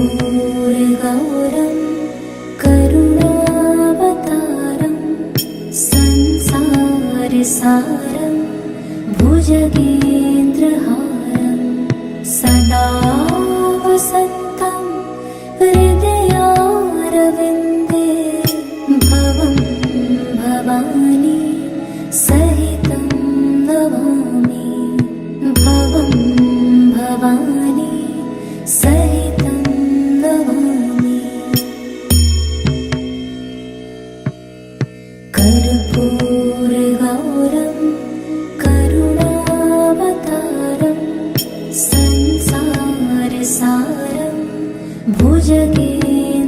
कर्पूरगौरं करुणावतारं संसारसारं भुजगेन्द्रहारं सदा वसन्तं हृदयारविन्दे भवं भवानी सहितं नमामि भवं भवानी सहितं नमामि। कर्पूरगौरं करुणावतारं संसारसारं भुजगेन्द्रहारं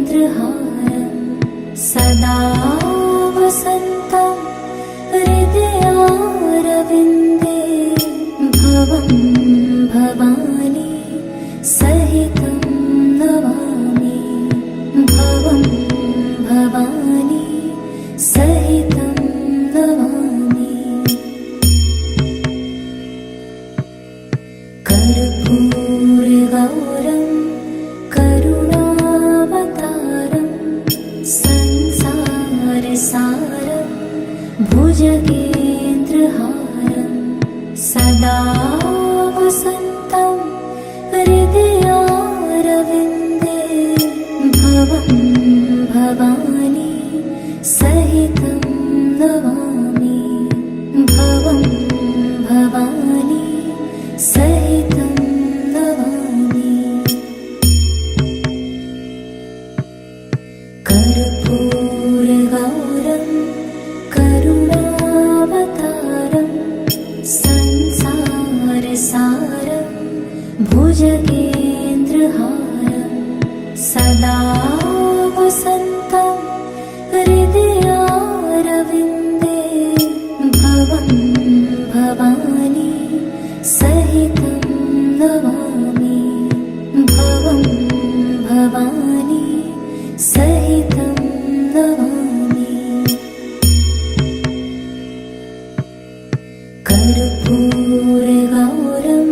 सदा वसन्तं हृदयारविन्दे भवं भवानी सहितं नमामि भवं भवानी सहितं नमामि। कर्पूरगौरं करुणावतारं संसारसारं भुजगेन्द्रहारं सदा वसन्तं हृदयारविन्दे भवं भवानी सहितं नमामि भवं भवानी सहितं नमामि। कर्पूरगौरं करुणावतारं संसारसारं भुजगेन्द्रहारं सदा वसन्तं हृदयारविन्दे भवं भवानी सहितं नमामि भवं भवानी सहितं नमामि। कर्पूरगौरं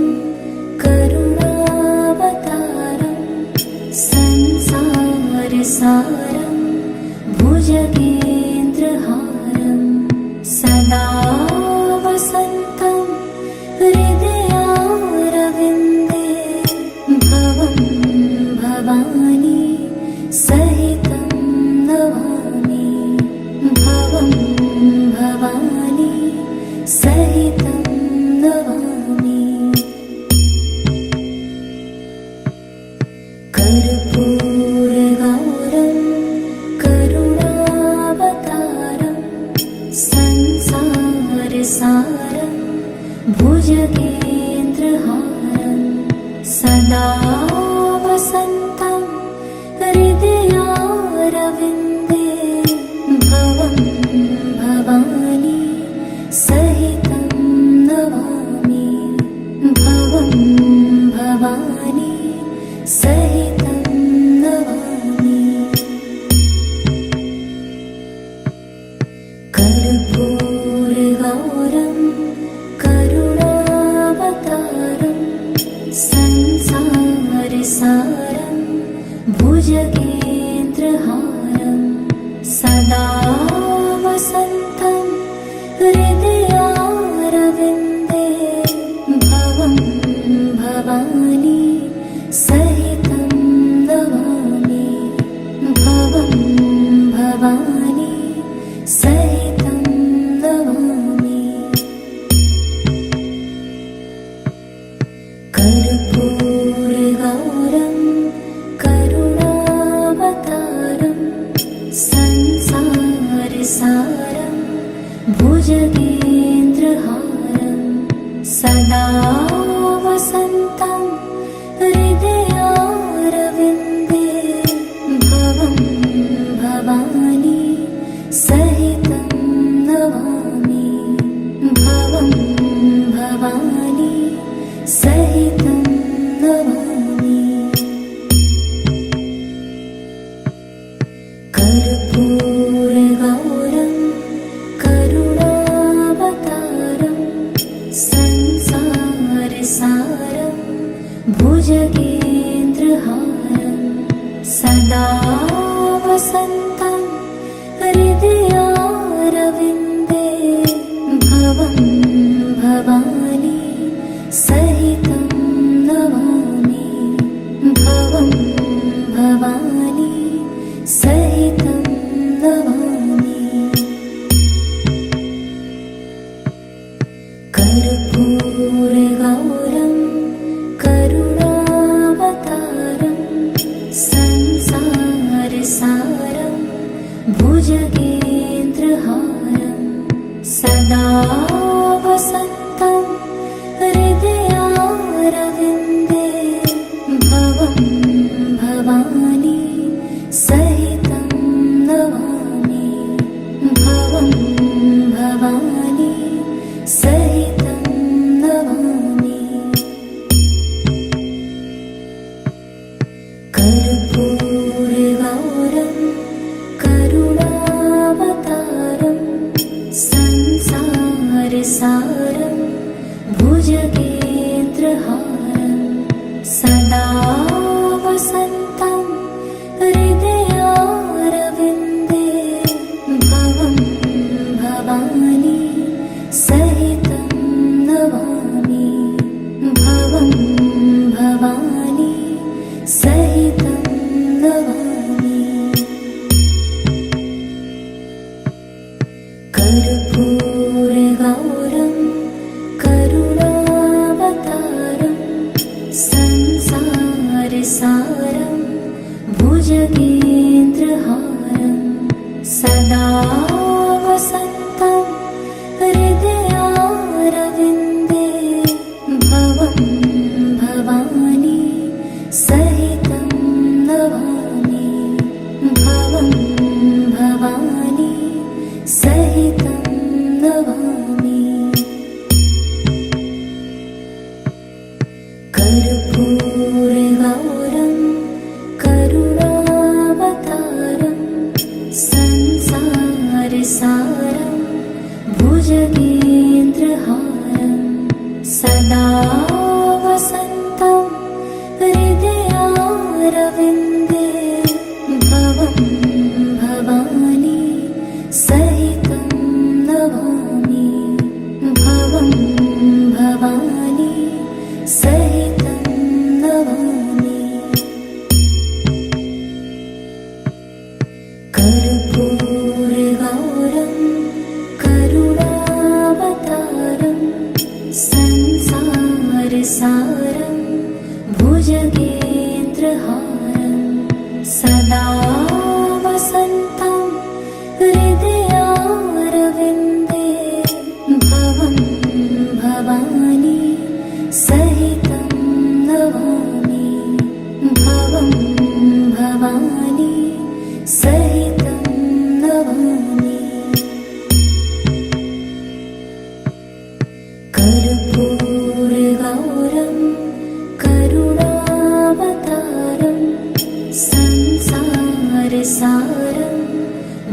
करुणावतारं संसारसारं भुजगेन्द्रहारं सदा वसन्तं हृदयारविन्दे भवं भवानी सहितं नमामि भवं भवानी सहितं नमामि। कर्पूरगौरं करुणावतारं संसारसारं भुजगेन्द्रहारं सदा वसन्तं हृदयारविन्दे भवं भवानी सहितं नमामि भवं भवानी सहितं नमामि। कर्पूरगौरं करुणावतारं संसारसारं भुजगेन्द्रहारं सदा वसन्तं हृदयारविन्दे भवं भवानी सहितं नमामि भवं भवानी सहितं नमामि। कर्पूरगौरं करुणावतारं संसारसारं भुजगेन्द्रहारं सदा वसन्तं हृदयारविन्दे भवं भवानी सहितं नमामि भवं भवानी सहितं नमामि। कर्पूरगौरं करुणावतारं संसारसारं भुजगेन्द्रहारं सदा वसन्तं हृदयारविन्दे भवं भवानी सहितं नमामि भवं भवानी सहितं नमामि कर्पूरगौरं करुणावतारं संसारसारं भुजगेन्द्रहारं सदा वसन्तं हृदयारविन्दे भवं भवानी सहितं नमामि भवं भवानी सहितं नमामि कर्पूरगौरं करुणावतारं संसारसारं भुजगेन्द्रहारं सदा वसन्तं हृदयारविन्दे भवं भवानी सहितं नमामि भवं भवानी सहितं नमामि कर्पूरगौरं करुणावतारं संसारसारं भुजगेन्द्रहारं सदा वसन्तं हृदयारविन्दे भवं भवानी सहितं नमामि भवं भवानी सहितं नमामि कर्पूरगौरं करुणावतारं संसारसारं भुजगेन्द्रहारं सदा वसन्तं हृदयारविन्दे भवं भवानी सहितं नमामि भवं भवानी सहितं नमामि कर्पूरगौरं करुणावतारं संसारसारं भुजगेन्द्रहारं सदा वसन्तं हृदयारविन्दे भवं भवानी सहितं नमामि भवं भवानी सहितं नमामि कर्पूरगौरं करुणावतारं संसारसारं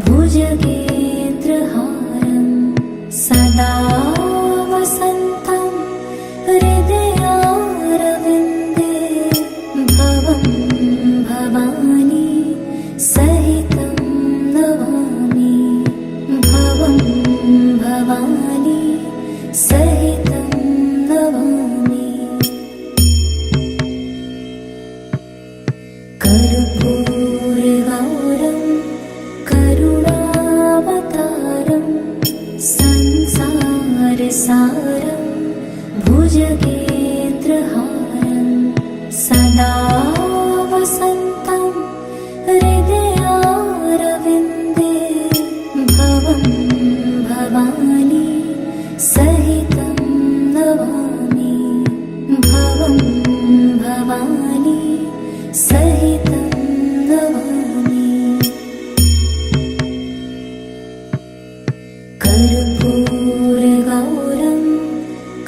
भुजगेन्द्रहारं सदा वसन्तं हृदयारविन्दे भवं भवानी सहितं नमामि भवं भवानी सहितं नमामि कर्पूरगौरं करुणावतारं संसारसारं भुजगेन्द्रहारं सदा वसन्तं हृदयारविन्दे भवं भवानी सहितं नमामि भवं भवानी सहितं नमामि कर्पूरगौरं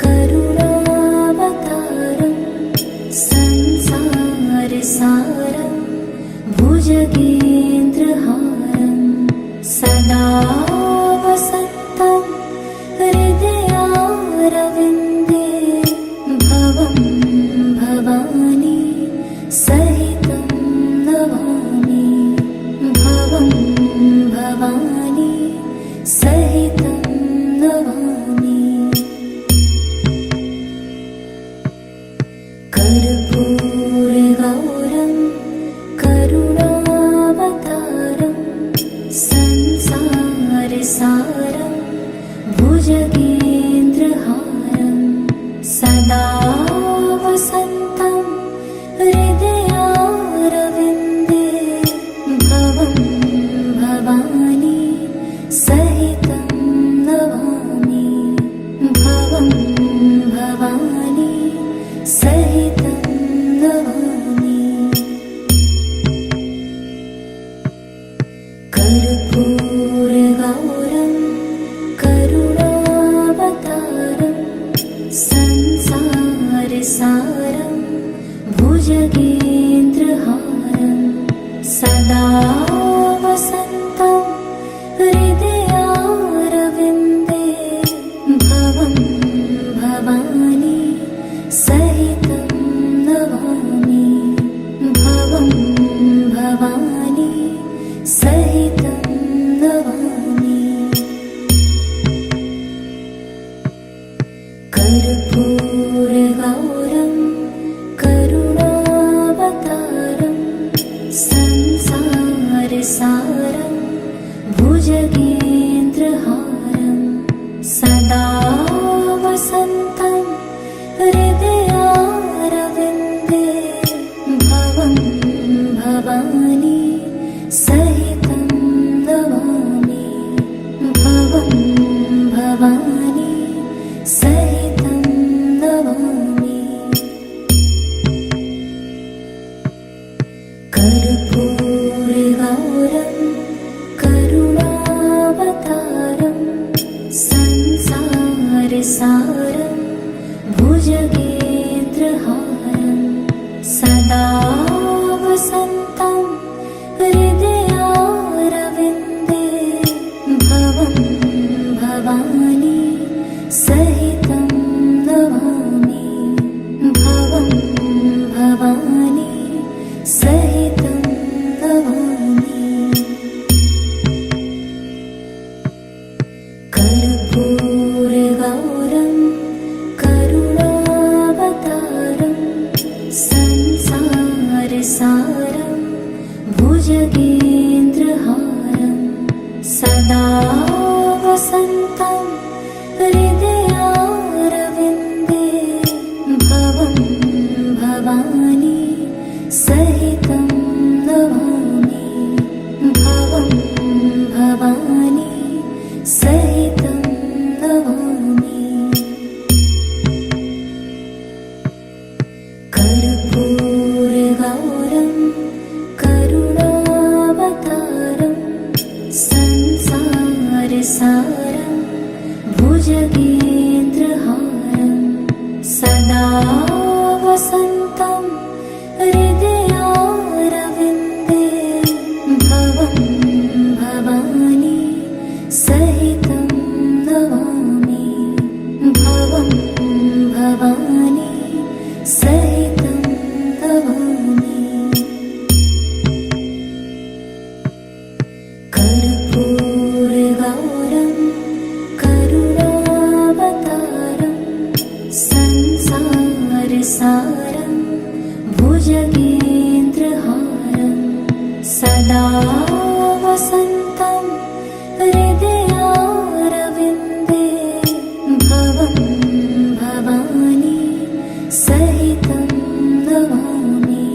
करुणावतारं सारं भुजगेन्द्रहारं सदा वसन्तं हृदयारविन्दे भवं भवानी सहितं नमामि भवं भवानी सहितं नमामि कर्पूरगौरं करुणावतारं संसारसारं भुजगेन्द्रहारं सदा वसन्तं हृदयारविन्दे भवं भवानी सहितं नमामि भवं भवानी सहितं नमामि कर्पूरगौरं करुणावतारं संसारसारं भुजगेन्द्रहारं सदा वसन्तं हृदयारविन्दे भवं भवानी सहितं नमामि भवं भवानी सहितं नमामि कर्पूरगौरं करुणावतारं संसारसारं भुजगेन्द्रहारं सदा वसन्तं हृदयारविन्दे भवं भवानी सहितं नमामि भवं भवानी सहितं नमामि कर्पूरगौरं करुणावतारं संसारसारं भुजगेन्द्रहारं सदा वसन्तं हृदयारविन्दे भवं भवानी सहितं नमामि भवं भवानी सहितं नमामि कर्पूरगौरं करुणावतारं संसारसारं भुजगेन्द्रहारं सदा वसन्तं हृदयारविन्दे भवं भवानी सहितं नमामि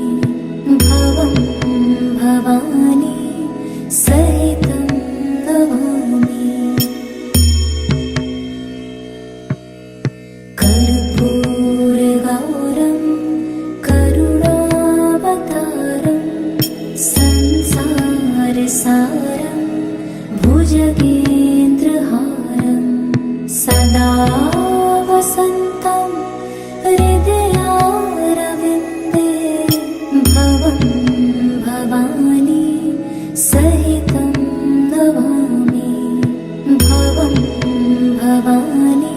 भवं भवानी सहितं नमामि कर्पूरगौरं करुणावतारं संसारसारं भुजगेन्द्रहारं सदा वसन्तं हृदयारविन्दे भवं भवानी सहितं नमामि भवं भवानी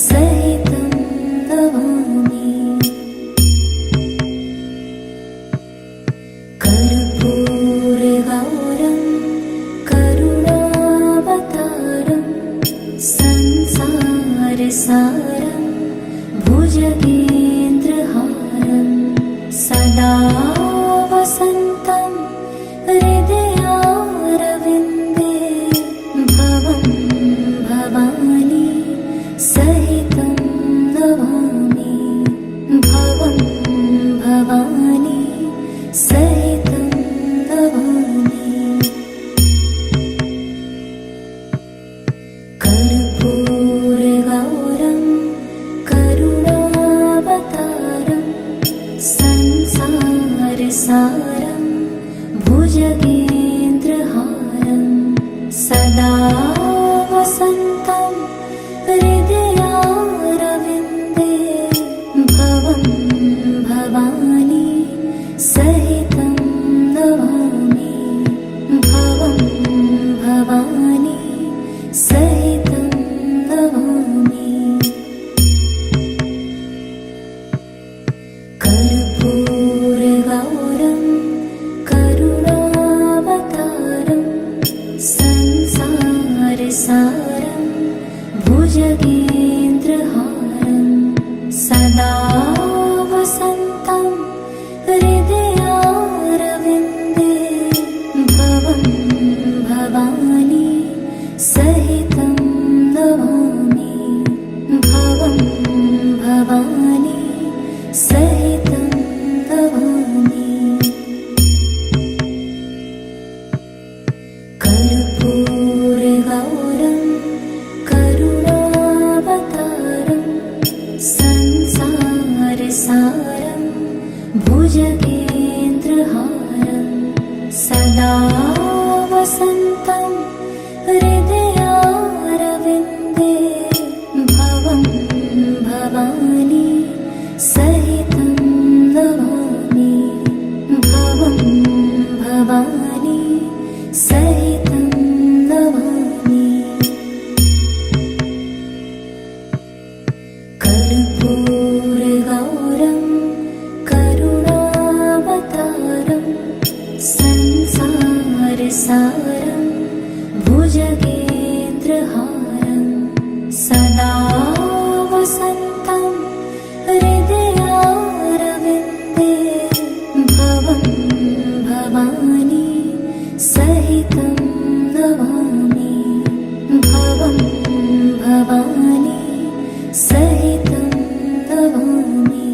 सहितं नमामि कर्पूरगौरं करुणावतारं संसारसारं भुजगेन्द्रहारं सदा वसन्तं हृदयारविन्दे भवं भवानी सहितं नमामि भवं भवानी सहितं नमामि कर्पूरगौरं करुणावतारं सहितं नमामि। कर्पूरगौरं करुणावतारं संसारसारं भुजगेन्द्रहारं सदा वसन्तं हृदयारविन्दे भवं भवानी सहितं नमामि। भवं भवानी सहितं नमामि। कर्पूरगौरं करुणावतारं संसारसारं भुजगेन्द्रहारं सदा वसन्तं हृदयारविन्दे भवं भवानी सहितं नमामि। भवं भवानी सहितं नमामि।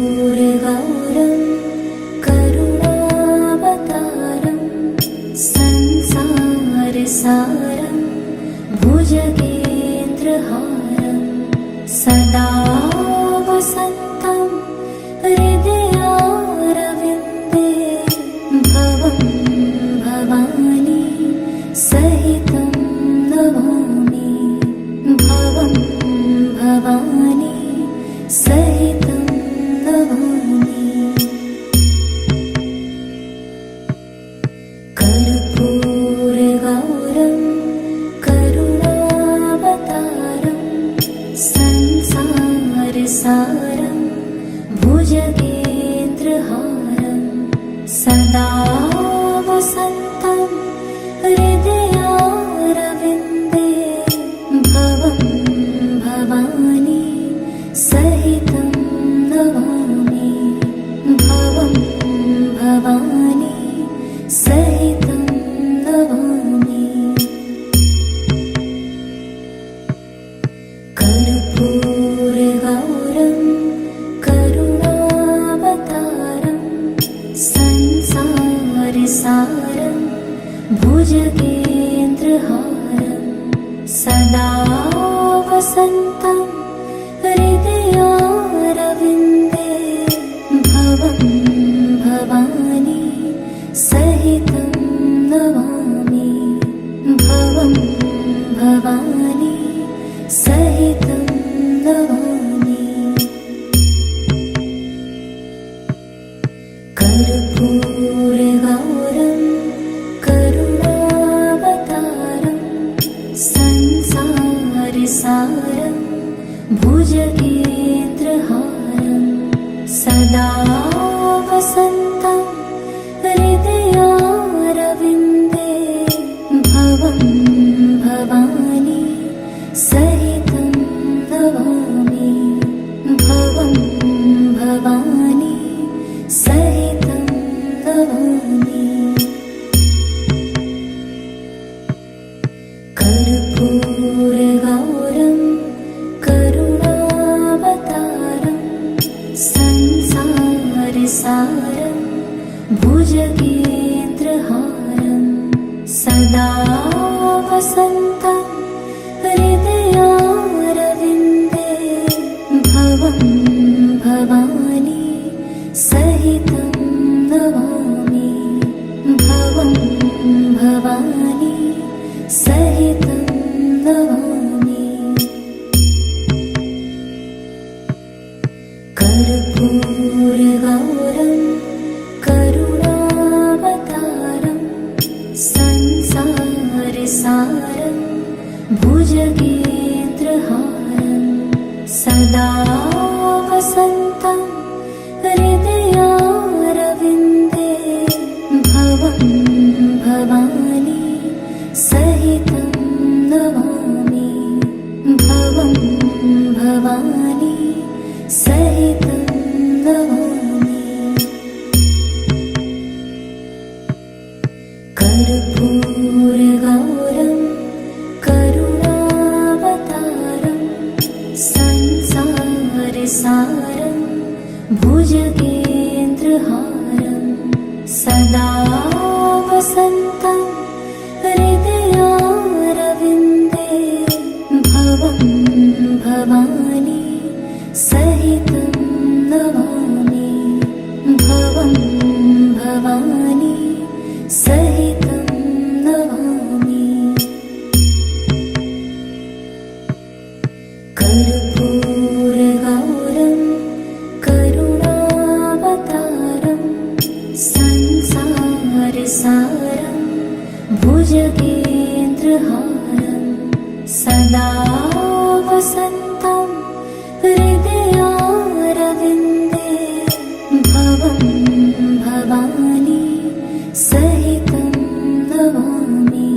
कर्पूरगौरं करुणावतारं संसारसारं भुजगेन्द्रहारं सदा वसन्तं हृदयारविन्दे भवं भवानी सहितं नमामि। भवं भवानी सहितं नमामि। कर्पूरगौरं करुणावतारं संसारसारं भुजगेन्द्रहारं सदा वसन्तं हृदयारविन्दे भवं भवानी सहितं नमामि। भवं भवानी सहितं नमामि। कर्पूरगौरं करुणावतारं संसारसारं भुजगेन्द्रहारं सदा वसन्तं हृदयारविन्दे भवं भवानी सहितं नमामि। भवं भवानी सहितं नमामि। कर्पूरगौरं करुणावतारं संसारसारं भुजगेन्द्रहारं सदा वसन्तं हृदयारविन्दे भवं भवानी सहितं नमामि। भवं भवानी सहितं नमामि। कर्पूरगौरं करुणावतारं संसारसारं भुजगेन्द्रहारं सदा वसन्तं हृदयारविन्दे भवं भवानी सहितं नमामि। भवं भवानी सहितं नमामि। कर्पूरगौरं करुणावतारं संसारसारं भुजगेन्द्रहारं सदा वसन्तं हृदयारविन्दे भवं भवानी सहितं नमामि। भवं भवानी सहितं नमामि। कर्पूरगौरं करुणावतारं भवानी सहितं नमामि भवं भवानी सहितं नमामि कर्पूरगौरं करुणावतारं संसारसारं भुजगेन्द्रहारं सदा वसन्तं हृदयारविन्दे भवं भवानी सहितं नमामि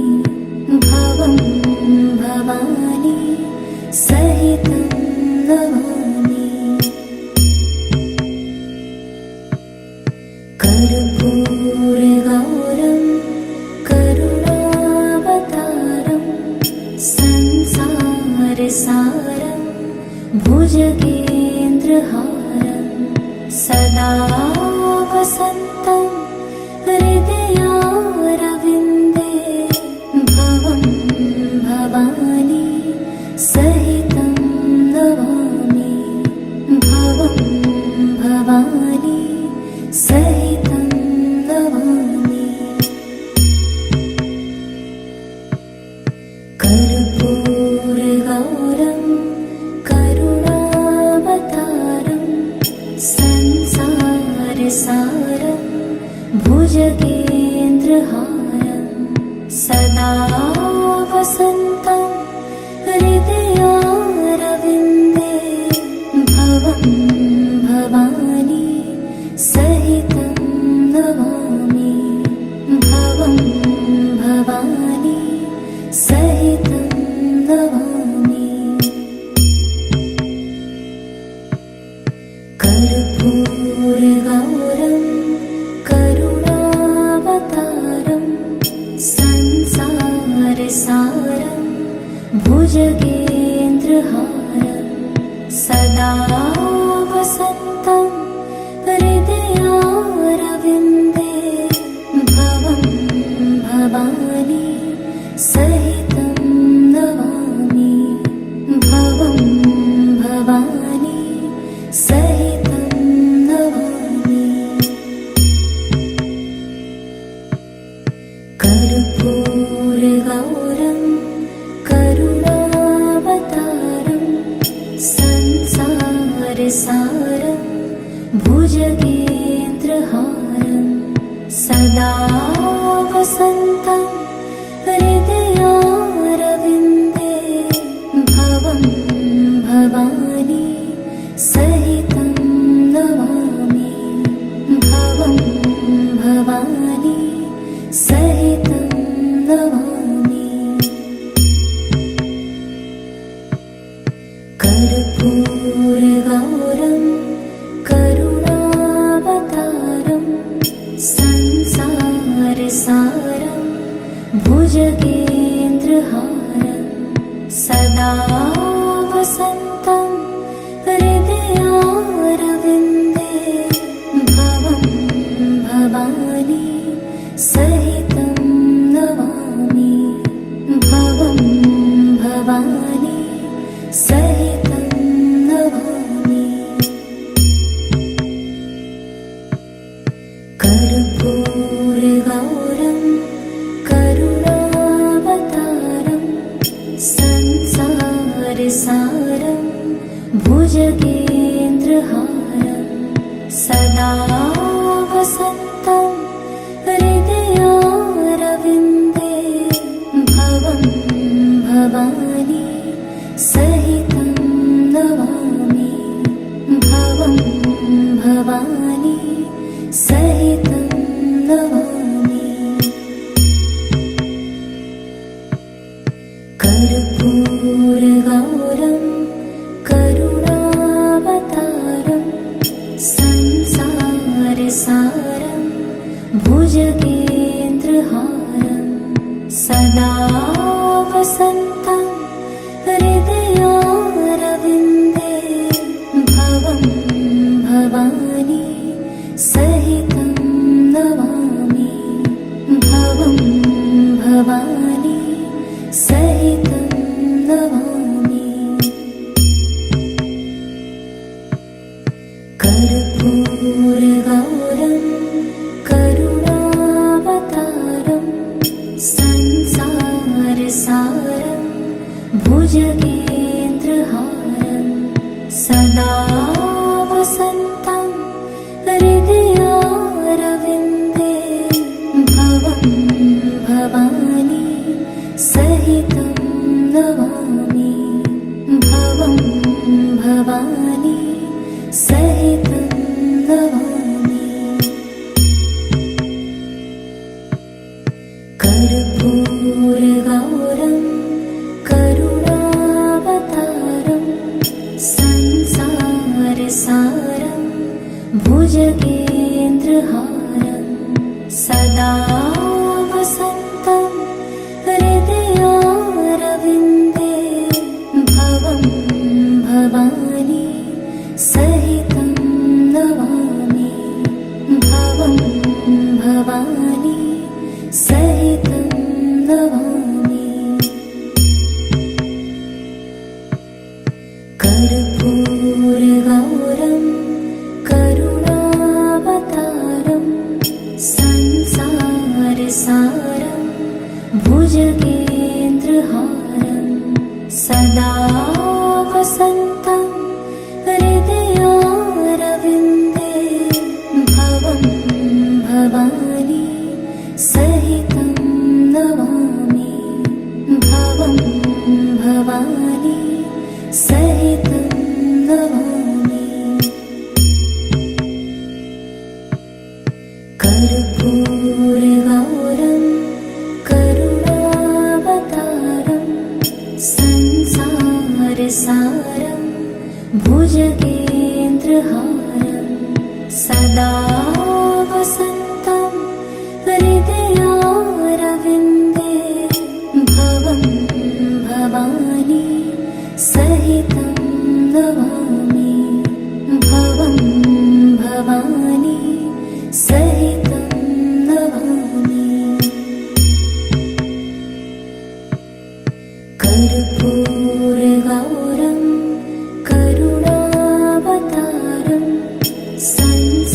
भवं भवानी सहितं नमामि कर्पूरगौरं करुणावतारं संसारसारं भुजगेन्द्रहारं सदा वसन्तं हृदयारविन्दे भवं भवानी सहितं नमामि भवं भवानी सहितं नमामि कर्पूरगौरं करुणावतारं संसारसारं भुजगेन्द्रहारं सदा वसन्तं हृदयारविन्दे भवं भवानी सहितं नमामि भवं भवानी सहितं नमामि कर्पूरगौरं करुणावतारं संसारसारं भुजगेन्द्रहारं सदा वसन्तं हृदयारविन्दे भवं भवानी सहितं नमामि भवं भवानी सहितं नमामि कर्पूरगौरं करुणावतारं संसारसारं भुजगेन्द्रहारं सदा वसन्तं हृदयारविन्दे भवं भवानी सहितं नमामि भवं भवानी सहितं नमामि कर्पूरगौरं करुणावतारं संसारसारं भुजगेन्द्रहारं सदा वसन्तं हृदयारविन्दे भवं भवानी सहितं नमामि भवं भवानी सहितं नमामि कर्पूरगौरं करुणावतारं संसारसारं भुजगेन्द्रहारं सदा वसन्तं हृदयारविन्दे भवं भवानी सहितं नमामि भवं भवानी सहितं नमामि कर्पूरगौरं करुणावतारं संसारसारं भुजगेन्द्रहारं सदा वसन्तं हृदयारविन्दे भवं भवानी सहितं नमामि भुजगेन्द्रहारं सदा वसन्तं हृदयारविन्दे भवं भवानी सहितं नमामि भवं भवानी सहितं नमामि कर्पूरगौरं करुणावतारं संसारसारं भुजगेन्द्रहारं सदा वसन्तं हृदयारविन्दे भवं भवानी सहितं नमामि भवं भवानी सहितं नमामि कर्पूरगौरं करुणावतारं संसारसारं भुजगेन्द्रहारं सदा वसन्तं हृदयारविन्दे भवं भवानी सहितं नमामि भवं भवानी सहितं नमामि कर्पूरगौरं करुणावतारं संसारसारं भुजगेन्द्रहारं सदा वसन्तं हृदयारविन्दे भवं भवानी सहितं नमामि भवं भवानी सहितं नमामि कर्पूरगौरं करुणावतारं संसारसारं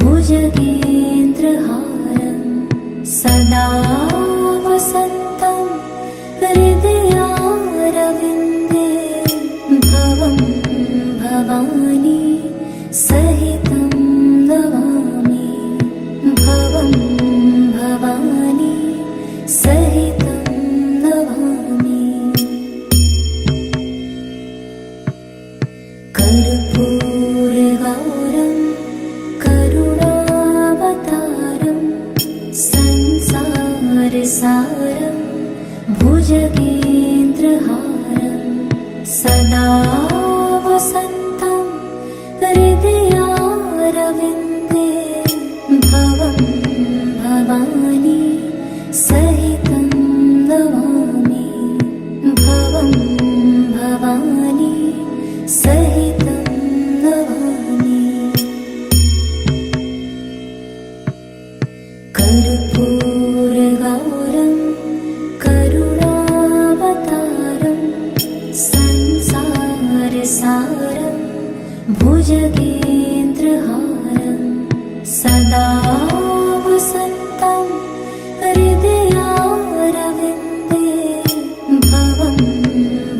भुजगेन्द्रहारं सदा वसन्तं हृदयारविन्दे भवं भवानी सहितं नमामि भवं भवानी सहितं नमामि कर्पूरगौरं करुणावतारं संसारसारं भुजगेन्द्रहारं सदा वसन्तं हृदयारविन्दे भवं भवानी सहितं नमामि भवं भवानी सहितं नमामि कर्पूरगौरं करुणावतारं संसारसारं भुजगेन्द्रहारं सदा वसन्तं हृदयारविन्दे भवं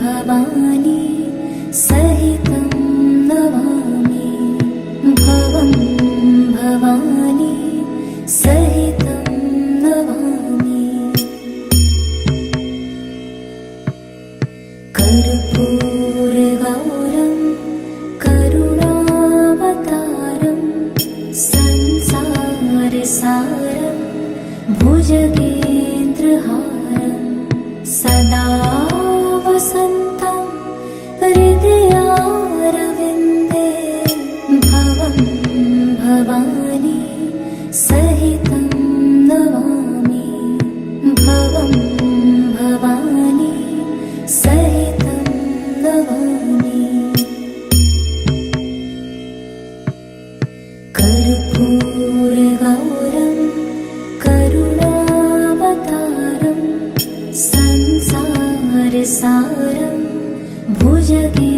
भवानी सहितं नमामि भवं भवानी सहितं नमामि कर्पूरगौरं करुणावतारं संसारसारं भुजगेन्द्रहारं सदा वसन्तं हृदयारविन्दे भवं भवानी सहितं नमामि भवं भवानी सहितं नमामि कर्पूरगौरं करुणावतारं संसारसारं भुजगे